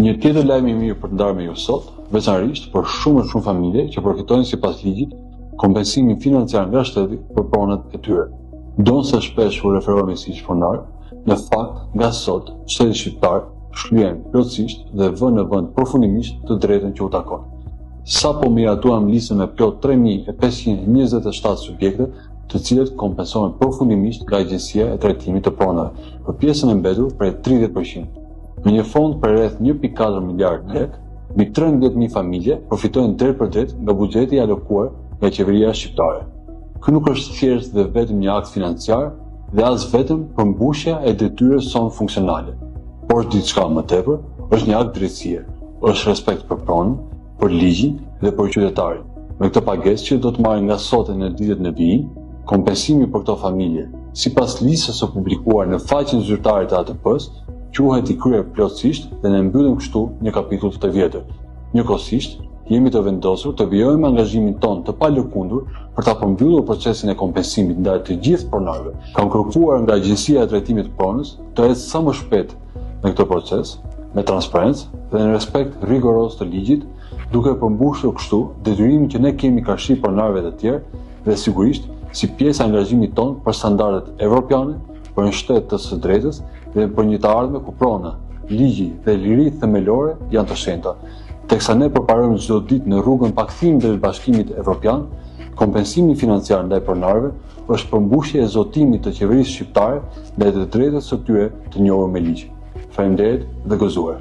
Një tjetër lajm i mirë për të ndarë me ju sot, veçanërisht për shumë familje që përfitojnë sipas ligjit kompensimin financiar nga shteti për pronat e tyre. Donse shpesh u referohemi si shponar, në fakt nga sot shteti shqiptar shlyen plotësisht dhe vën në vend përfundimisht të drejtën që u takon. Sapo miratuam listën me plot 3527 subjekte, të cilët kompensohen përfundimisht nga Agjencia e Trajtimit të Pronave për pjesën e mbetur prej 30%. Me një fond për rreth 1.4 miliard lek, mbi 13.000 familje përfitojnë drejt për drejt nga buxheti i alokuar nga qeveria shqiptare. Ky nuk është thjesht dhe vetëm një akt financiar dhe as vetëm përmbushja e detyrës sonë funksionale, por diçka më tepër, është një akt drejtësie, është respekt për pronën, për ligjin dhe për qytetarin. Me këtë pagesë që do të marrin nga sot e në ditët në vijim, kompensimi për këto familje, sipas listës së publikuar në faqen zyrtare të ATP-s, quhet i kryer plotësisht dhe ne mbyllim kështu një kapitull të vjetër. Njëkohësisht, jemi të vendosur të vijojmë angazhimin ton të palëkundur për ta përmbyllur procesin e kompensimit ndaj të gjithë pronarëve. Kam kërkuar nga Agjencia e Trajtimit të Pronës të ecë sa më shpejt në këtë proces, me transparencë dhe në respekt rigoroz të ligjit, duke përmbushur kështu detyrimin që ne kemi karshi pronarëve të tjerë dhe sigurisht si pjesë e angazhimit ton për standardet evropiane, për një shtet të së drejtës dhe për një të ardhme ku prona, ligji dhe liritë themelore janë të shenjta. Teksa ne përparojmë çdo ditë në rrugën pakthimit të Bashkimit Evropian, kompensimi financiar ndaj pronarëve është përmbushje e zotimit të qeverisë shqiptare ndaj të drejtës së tyre të njohur me ligj. Faleminderit dhe gëzuar.